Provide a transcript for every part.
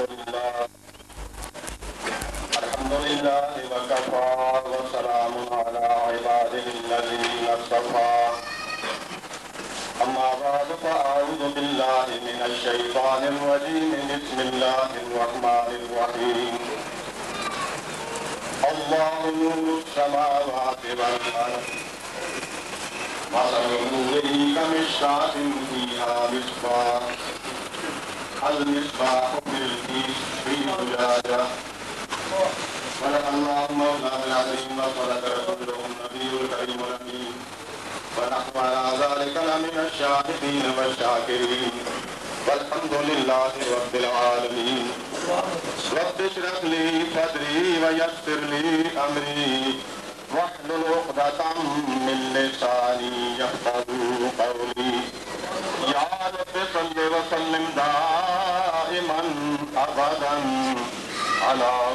لله وكفى وسلام على عباده الذين اصطفى أما بعد فأعوذ بالله من الشيطان الرجيم بسم الله الرحمن الرحيم الله نور السماوات والأرض مثل نوره كمشكاة فيها مصباح المصباح في زجاجة صدق الله مولانا العظيم وصدق رسوله النبي الكريم الأمين ونحن على ذلك لمن الشاهدين والشاكرين والحمد لله رب العالمين رب اشرح لي صدري ويسر لي أمري واحلل عقدة من لساني يفقهوا قولي يا رب صل وسلم دائما أبدا على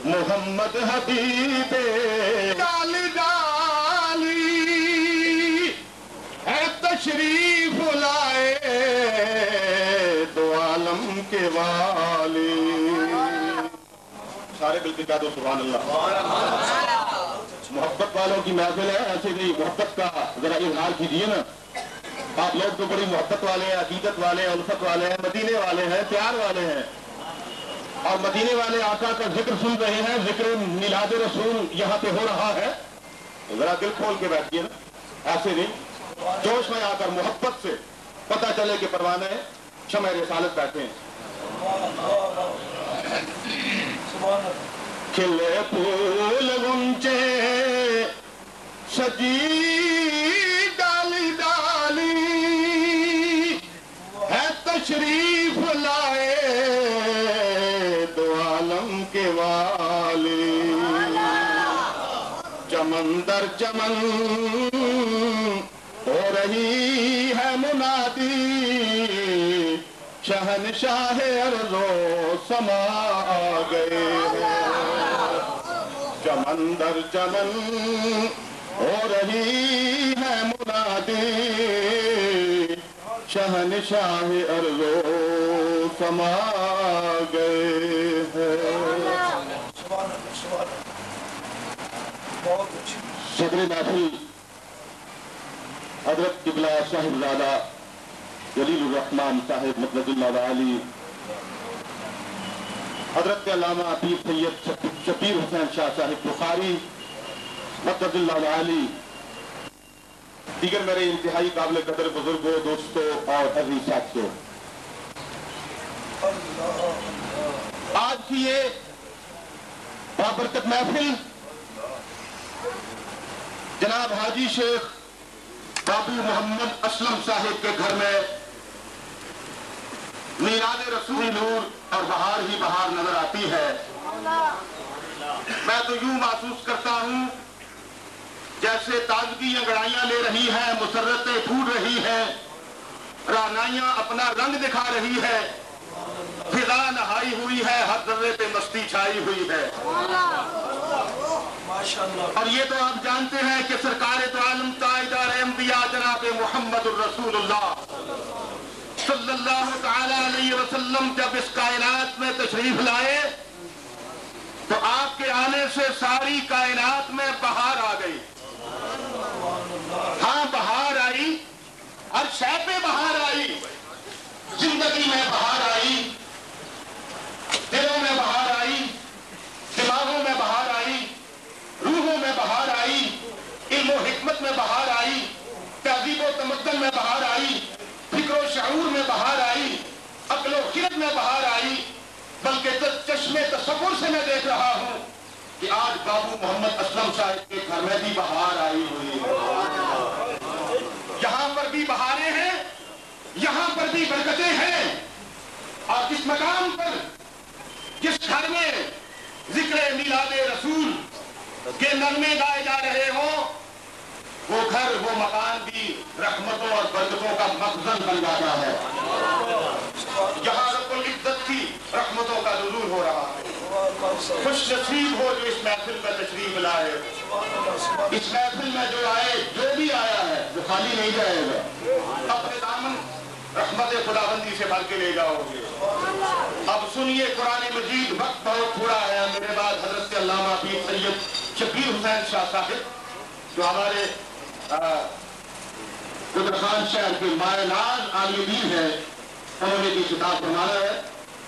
محمد حبیب ڈالی ڈالی ہے تشریف لائے دو عالم کے والی سارے مل کے کہہ دو سبحان اللہ محبت والوں کی محفل ہے ایسے نہیں محبت کا ذرا اظہار کیجیے نا آپ لوگ تو بڑی محبت والے ہیں عقیدت والے ہیں الفت والے ہیں مدینے والے ہیں پیار والے ہیں اور مدینے والے آقا کا ذکر سن رہے ہیں ذکر میلاد رسول یہاں پہ ہو رہا ہے ذرا دل کھول کے بیٹھیے نا ایسے نہیں جوش میں آ کر محبت سے پتہ چلے کہ پروانے شمع رسالت بیٹھے ہیں کھلے پھول غنچے سجی ڈالی ڈالی ہے تشریف لائے کے والی چمن در چمن ہو رہی ہے منادی شہنشاہ ارض و سما آ گئے ہیں چمن در چمن ہو رہی ہے منادی شہنشاہ ارض و سما گئے ہیں صدر محفل حضرت قبلہ صاحب زادہ جلیل الرحمن صاحب مطلق اللہ علی حضرت علامہ پیر سید شبیر حسین شاہ صاحب بخاری مطلق اللہ علی دیگر میرے انتہائی قابل قدر بزرگوں دوستوں اور عزیز ساتھیوں آج کی یہ بابرکت محفل جناب حاجی شیخ بابو محمد اسلم صاحب کے گھر میں میلاد رسول نور اور بہار ہی بہار نظر آتی ہے میں تو یوں محسوس کرتا ہوں جیسے تازگی انگڑائیاں لے رہی ہیں مسرتیں پھوٹ رہی ہیں رعنائیاں اپنا رنگ دکھا رہی ہے فضا نہائی ہوئی ہے ہر ذرے پہ مستی چھائی ہوئی ہے اور یہ تو آپ جانتے ہیں کہ سرکار تو عالم تاجدار انبیاء جناب محمد الرسول اللہ صلی اللہ تعالی علیہ وسلم جب اس کائنات میں تشریف لائے تو آپ کے آنے سے ساری کائنات میں بہار آ گئی ہاں بہار آئی، ہر شے پہ بہار آئی، زندگی میں بہار آئی، دلوں میں بہار آئی، دماغوں میں بہار آئی، روحوں میں بہار آئی، علم و حکمت میں بہار آئی، تہذیب و تمدن میں بہار آئی، فکر و شعور میں بہار آئی، عقل و خرد میں بہار آئی، بلکہ چشمے تصور سے میں دیکھ رہا ہوں کہ آج بابو محمد اسلم صاحب کے گھر میں بھی بہار آئی ہوئی ہے۔ یہاں پر بھی بہاریں ہیں، یہاں پر بھی برکتیں ہیں، اور جس مقام پر، جس گھر میں ذکر میلاد رسول کے نغمے گائے جا رہے ہوں، وہ گھر، وہ مکان بھی رحمتوں اور برکتوں کا مخزن بن جاتا ہے۔ یہاں رب العزت کی رحمتوں کا نزول ہو رہا ہے۔ خوش نصیب ہو جو اس محفل میں تشریف لائے، اس محفل میں جو آئے، جو بھی آیا ہے وہ خالی نہیں جائے گا، اپنے دامن رحمت خداوندی سے بھر کے لے جاؤ گے۔ اب سنیے قرآن مجید، وقت بہت تھوڑا ہے، میرے بعد حضرت علامہ پیر سید شبیر حسین شاہ صاحب جو ہمارے قدرخان شہر کے مائے ناز عالی دین ہے، انہوں نے بھی خطاب فرمانا ہے۔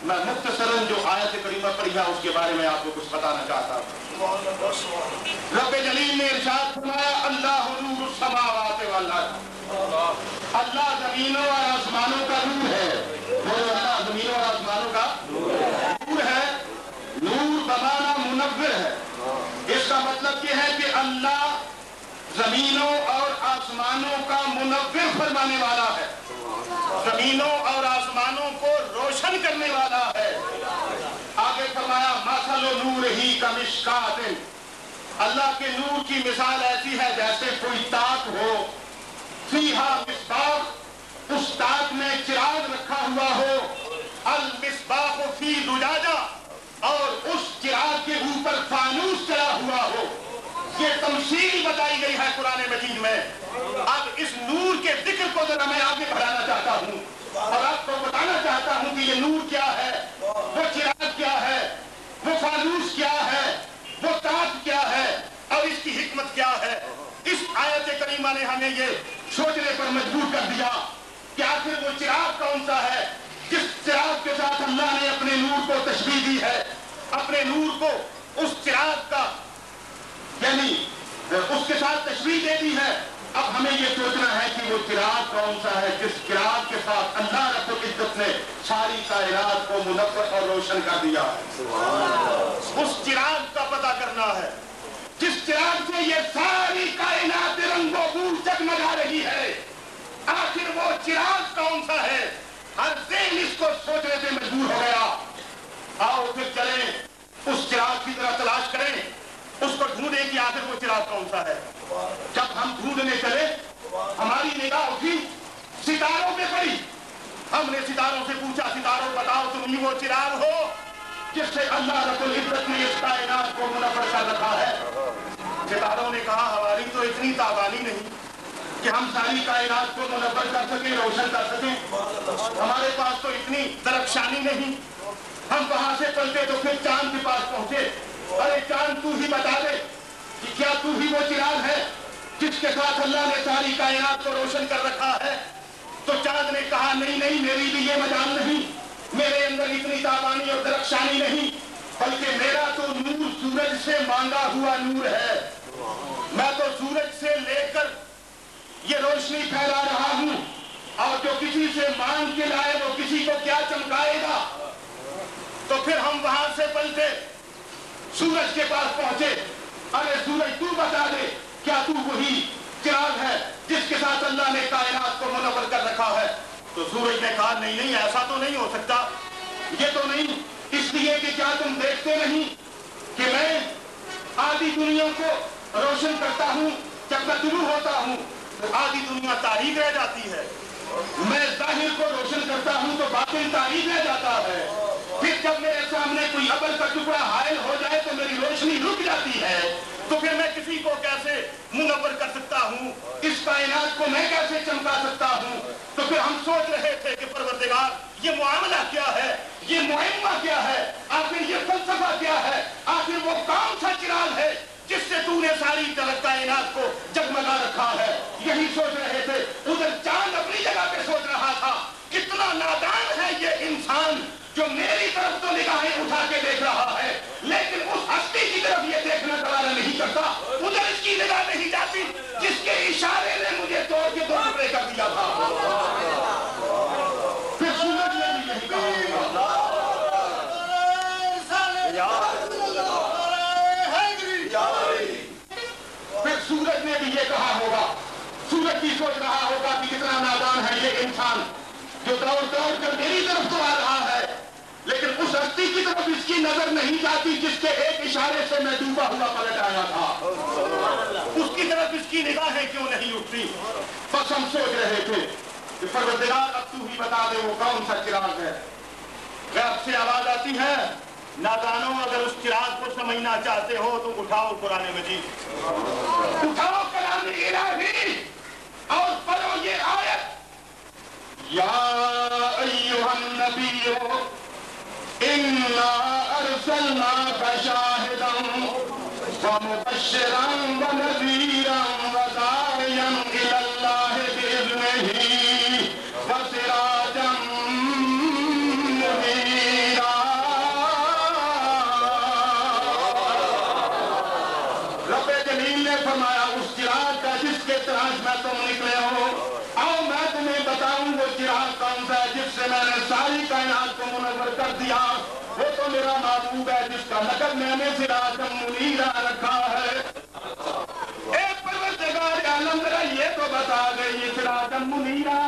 میں مختصراً جو آیت کریمہ پڑھی ہے اس کے بارے میں آپ کو کچھ بتانا چاہتا ہوں۔ رب جلیل نے ارشاد فرمایا، اللہ نور السماوات والارض، اللہ زمینوں اور آسمانوں کا نور ہے۔ بولو، اللہ زمینوں اور آسمانوں کا نور ہے۔ نور بمعنی منور ہے۔ اس کا مطلب یہ ہے کہ اللہ زمینوں اور آسمانوں کا منور فرمانے والا ہے، زمینوں اور آسمانوں کو روشن کرنے والا ہے۔ آگے فرمایا، مثل نورہ کمشکات، اللہ کے نور کی مثال ایسی ہے جیسے کوئی تاک ہو، فیہا مصباح، اس تاک میں چراغ رکھا ہوا ہو، المصباح فی زجاجہ، اور اس چراغ کے اوپر فانوس چڑھا ہوا ہو۔ یہ تمثیل بتائی گئی ہے قرآن مجید میں۔ اب اس نور کے ذکر کو ذرا میں آگے بڑھانا چاہتا ہوں اور آپ کو بتانا چاہتا ہوں کہ یہ نور کیا ہے، وہ چراغ کیا ہے، وہ فانوس کیا ہے، وہ تاج کیا ہے، اور اس کی حکمت کیا ہے۔ اس آیت کریمہ نے ہمیں یہ سوچنے پر مجبور کر دیا کہ آخر وہ چراغ کون سا ہے جس چراغ کے ساتھ اللہ نے اپنے نور کو تشبیہ دی ہے، اپنے نور کو اس چراغ کا، یعنی اس کے ساتھ تشبیہ دے دی ہے۔ اب ہمیں یہ سوچنا ہے کہ وہ چراغ کون سا ہے جس چراغ کے ساتھ اللہ رب العزت نے ساری کائنات کو منور اور روشن کر دیا ہے۔ اس چراغ کا پتہ کرنا ہے جس چراغ سے یہ ساری کائنات رنگ و بو جگمگا رہی ہے۔ آخر وہ چراغ کون سا ہے؟ ہر ذہن اس کو سوچنے سے مجبور ہو گیا۔ آؤ پھر چلیں اس چراغ کی طرح تلاش کریں، اس کو ڈھونڈیں کہ آخر وہ چراغ کون سا ہے۔ جب ہم ڈھونڈنے چلے، ہماری نگاہ اٹھی، ستاروں پہ پڑی۔ ہم نے ستاروں سے پوچھا، ستاروں بتاؤ تم ہی وہ چراغ ہو جس سے اللہ رب العزت نے اس کائنات کو منور کر رکھا ہے۔ ستاروں نے کہا، ہماری تو اتنی توانائی نہیں کہ ہم ساری کائنات کو منور کر سکیں، روشن کر سکیں، ہمارے پاس تو اتنی درخشانی نہیں۔ ہم وہاں سے چلتے تو پھر چاند کے پاس پہنچے، ارے چاند تو ہی بتا دے کہ کیا تو ہی وہ چراغ ہے جس کے ساتھ اللہ نے ساری کائنات کو روشن کر رکھا ہے۔ تو چاند نے کہا، نہیں، میری بھی یہ مجال نہیں، میرے اندر اتنی تابانی اور درخشانی نہیں، بلکہ میرا تو نور سورج سے مانگا ہوا نور ہے۔ میں تو سورج سے لے کر یہ روشنی پھیلا رہا ہوں، اور جو کسی سے مانگ کے لائے وہ کسی کو کیا چمکائے گا۔ تو پھر ہم وہاں سے پلٹے، سورج کے پاس پہنچے، ارے سورج تو بتا دے کیا تو وہی چراغ ہے جس کے ساتھ اللہ نے کائنات کو منور کر رکھا ہے۔ تو سورج نے کہا، نہیں، ایسا تو نہیں ہو سکتا، یہ تو نہیں، اس لیے کہ کیا تم دیکھتے نہیں کہ میں آدھی دنیا کو روشن کرتا ہوں، جب میں طلوع ہوتا ہوں تو آدھی دنیا تاریک رہ جاتی ہے، میں ظاہر کو روشن کرتا ہوں تو باطن تاریک رہ جاتا ہے، پھر جب میرے سامنے کوئی ابر کا ٹکڑا حائل ہو جائے تو میری روشنی رک جاتی ہے، تو پھر میں کسی کو کیسے منور کر سکتا ہوں، اس کائنات کو میں کیسے چمکا سکتا ہوں۔ تو پھر ہم سوچ رہے تھے کہ پروردگار یہ معاملہ کیا ہے، یہ معمہ کیا ہے، آخر یہ فلسفہ کیا ہے، آخر وہ کون سا چراغ ہے جس سے تو نے ساری کائنات کو جگمگا رکھا ہے۔ انسان جو میری طرف تو نگاہیں اٹھا کے دیکھ رہا ہے لیکن اس ہستی کی طرف یہ دیکھنا گوارا نہیں کرتا، ادھر اس کی نگاہ نہیں جاتی جس کے اشارے نے مجھے توڑ کے دو ٹکڑے کر دیا تھا۔ پھر سورج نے بھی یہی کہا پھر سورج نے بھی یہ کہا ہوگا، سورج بھی سوچ رہا ہوگا کہ کتنا نادان ہے یہ انسان جو دوڑ دوڑ کر میری طرف تو آ رہا ہے لیکن اس ہستی کی طرف اس کی نظر نہیں جاتی جس کے ایک اشارے سے میں ڈوبا ہوا پلٹ آیا تھا، اس کی طرف اس کی نگاہیں کیوں نہیں اٹھتی؟ بس ہم سوچ رہے تھے کہ پروردگار اب تو ہی بتا دے وہ کون سا چراغ ہے۔ غیب سے آواز آتی ہے، نادانوں اگر اس چراغ کو سمجھنا چاہتے ہو تو اٹھاؤ قرآن مجید، اٹھاؤ کلام الہی اور پڑھو یہ آیت، یا ایھا النبی انا ارسلناک شاہدا ومبشرا ونذیرا وداعیا الی اللہ باذنہ وسراجا منیرا۔ رب جلیل نے فرمایا اس چراغ کا جس کے تلاش میں تم نکلے ہو، آؤ میں تمہیں بتاؤں وہ چراغ کون سا ہے جس سے میں نے ساری کائنات کو منور کر دیا، وہ تو میرا محبوب ہے جس کا لقب میں نے سراج منیرا رکھا ہے۔ اے پروردگار عالم ذرا یہ تو بتا دے یہ سراج منیرا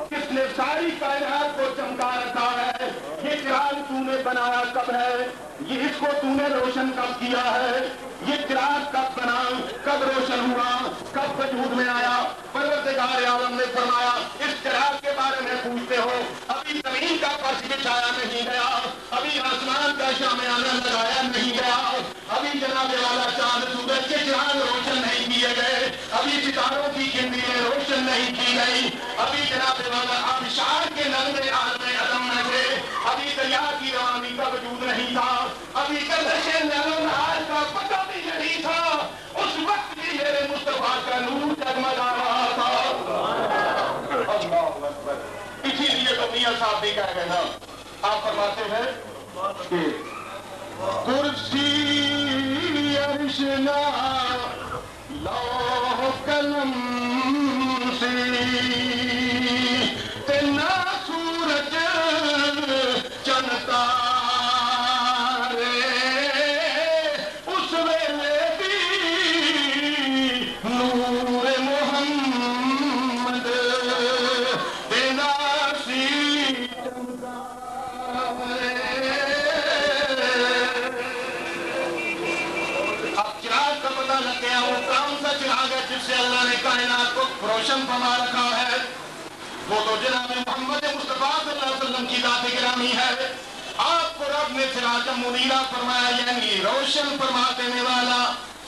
کس نے ساری کائنات کو چمکا رکھا ہے؟ یہ چراغ تو نے بنایا کب ہے؟ یہ اس کو تو نے روشن کب کیا ہے؟ یہ چراغ کب بنا، کب روشن ہوا، کب وجود میں آیا؟ پروردگار عالم نے فرمایا اس چراغ کے بارے میں پوچھتے ہو، ابھی زمین کا فرش بچھایا نہیں گیا، ابھی آسمان کا شامیانہ لگایا نہیں گیا، ابھی جناب والا چاند سورج کے چراغ روشن نہیں کیے گئے، ابھی ستاروں کی کنڈیاں روشن نہیں کی گئی، ابھی جناب والا آبشار کے نغمے عالم عدم میں تھے، ابھی دریا کی روانی کا وجود نہیں تھا، ابھی گردش نیل و نہار کا پتہ بھی نہیں تھا، اس وقت بھی میرے مصطفیٰ کا نور جگمگا رہا تھا۔ اللہ اکبر۔ اسی لیے تو میاں صاحب بھی کہہ گئے نا، آپ فرماتے ہیں کہ کرسی عرش نہ لوح قلم سے تینا سورج چند تارے اس ویلے بھی نور محمد تینا سی چمکا لگ گیا وہ کون سا چراغ ہے جس سے اللہ نے کائنات کو روشن فرما رکھا ہے؟ وہ تو جناب محمد مصطفیٰ صلی اللہ علیہ وسلم کی ذات گرامی ہے۔ آپ کو رب نے سراج منیرا فرمایا یعنی روشن فرما دینے والا،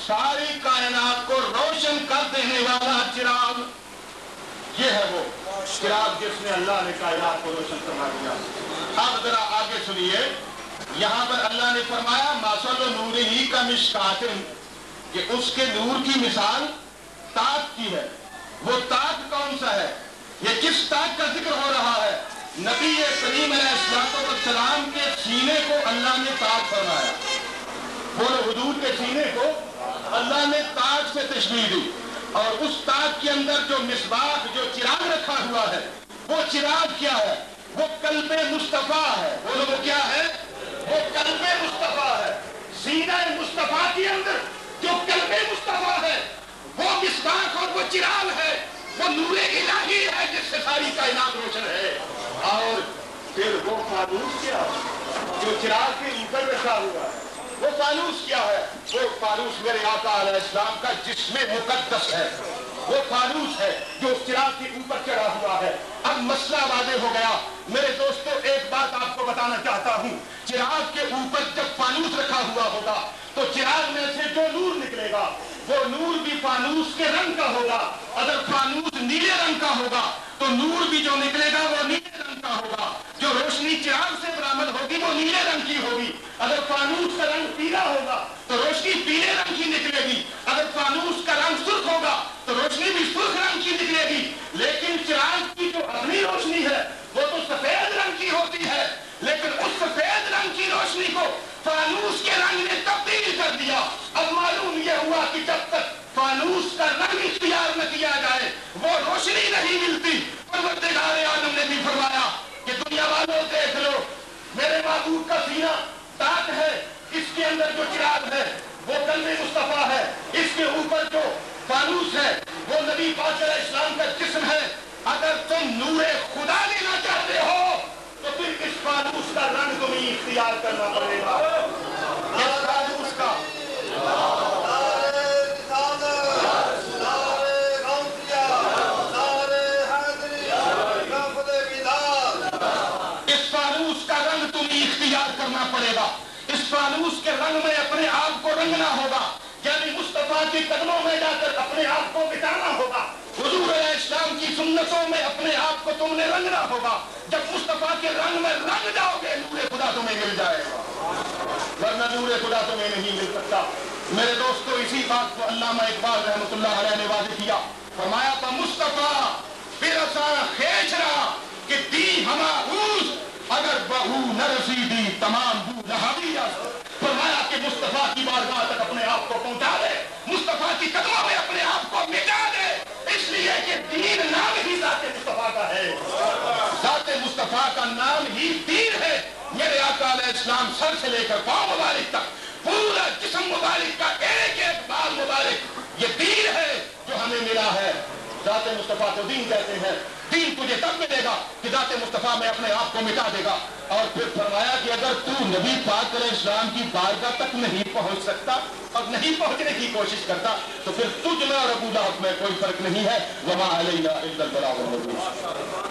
ساری کائنات کو روشن کر دینے والا چراغ، یہ ہے وہ چراغ جس نے اللہ نے کائنات کو روشن فرما دیا۔ اب ذرا آگے سنیے، یہاں پر اللہ نے فرمایا مَثَلُ نُورِهِ كَمِشْكَاةٍ کہ اس کے نور کی مثال تاج کی ہے۔ وہ تاج کون سا ہے؟ یہ کس تاج کا ذکر ہو رہا ہے؟ نبی کریم علیہ السلام کے سینے کو اللہ نے تاج فرمایا، وہ حضور کے سینے کو اللہ نے تاج سے تشبیہ دی، اور اس تاج کے اندر جو مصباح جو چراغ رکھا ہوا ہے وہ چراغ کیا ہے؟ وہ قلب مصطفیٰ ہے۔ وہ لوگ کیا ہے؟ وہ قلب مصطفیٰ ہے۔ سینہ مصطفیٰ کے اندر جو قلب مصطفیٰ ہے وہ مصباح اور وہ چراغ ہے، وہ نور الہی ہے جس سے ساری کائنات روشن ہے۔ اور پھر وہ فانوس کیا جو چراغ کے اوپر رکھا ہوا ہے، وہ فانوس کیا ہے؟ وہ فانوس میرے آقا علیہ السلام کا جسم مقدس ہے، وہ فانوس ہے جو اس چراغ کے اوپر چڑھا ہوا ہے۔ اب مسئلہ واضح ہو گیا میرے دوستو، ایک بات آپ کو بتانا چاہتا ہوں، چراغ کے اوپر جب فانوس رکھا ہوا ہوگا تو چراغ میں سے جو نور نکلے گا وہ نور بھی فانوس کے رنگ کا ہوگا۔ اگر فانوس نیلے رنگ کا ہوگا تو نور بھی جو نکلے گا وہ نیلے رنگ کا ہوگا، جو روشنی چراغ سے برآمد ہوگی وہ نیلے رنگ کی ہوگی۔ اگر فانوس کا رنگ پیلا ہوگا تو روشنی پیلے رنگ کی نکلے گی، اگر فانوس کا رنگ سرخ ہوگا تو روشنی بھی سرخ رنگ کی نکلے گی۔ لیکن چراغ کی جو اپنی روشنی ہے وہ تو سفید رنگ کی ہوتی ہے، روشنی کو فانوس کے رنگ نے تبدیل کر دیا. اب معلوم یہ ہوا کہ جب تک فانوس کا رنگ اختیار نہ کیا جائے وہ روشنی نہیں ملتی. پروردگار عالم نے بھی فرمایا کہ دنیا والوں دیکھ لو میرے محبوب کا سینہ تاج ہے, اس کے اندر جو چراغ ہے وہ قلب مصطفیٰ ہے, اس کے اوپر جو فانوس ہے وہ نبی پاک علیہ السلام کا جسم ہے. اگر تم نور خدا لینا چاہتے ہو تو پھر اس فانوس کا رنگ تمہیں اختیار کرنا پڑے گا. اس فانوس کا رنگ تمہیں اختیار کرنا پڑے گا. اس فانوس کے رنگ میں اپنے آپ کو رنگنا ہوگا, یعنی مصطفیٰ کے قدموں میں جا کر اپنے آپ کو مٹانا ہوگا. حضور علیہ السلام کی سنتوں میں اپنے آپ کو تم نے رنگنا ہوگا. جب مصطفیٰ کے رنگ میں رنگ جاؤ گے نور خدا تمہیں مل جائے گا, ورنہ نور خدا تمہیں نہیں مل سکتا. میرے دوستو اسی بات کو علامہ اقبال رحمۃ اللہ علیہ نے واضح کیا. فرمایا تھا مصطفیٰ پھر خیچ رہا کہ دی ہما اوز اگر بہو نہ رسیدی تمام بو نہویت. فرمایا کہ مصطفیٰ کی بارگاہ تک اپنے آپ کو پہنچا دے, مصطفیٰ کی قدموں میں اپنے آپ کو مٹا دے, اس لیے کہ دین نام ہی ذات مصطفیٰ کا ہے. ذات مصطفیٰ کا نام ہی دین ہے. میرے آقا علیہ السلام سر سے لے کر پاؤں مبارک تک پورا جسم مبارک کا ایک ایک بال مبارک یہ دین ہے جو ہمیں ملا ہے. ذات مصطفیٰ کو دین کہتے ہیں. دین تجھے تب ملے گا کہ ذات مصطفیٰ میں اپنے آپ کو مٹا دے گا. اور پھر فرمایا کہ اگر تو نبی پاک علیہ السلام کی بارگاہ تک نہیں پہنچ سکتا اور نہیں پہنچنے کی کوشش کرتا تو پھر تجھ میں اور ابو لہب میں کوئی فرق نہیں ہے. وما علینا الا البلاغ المبین.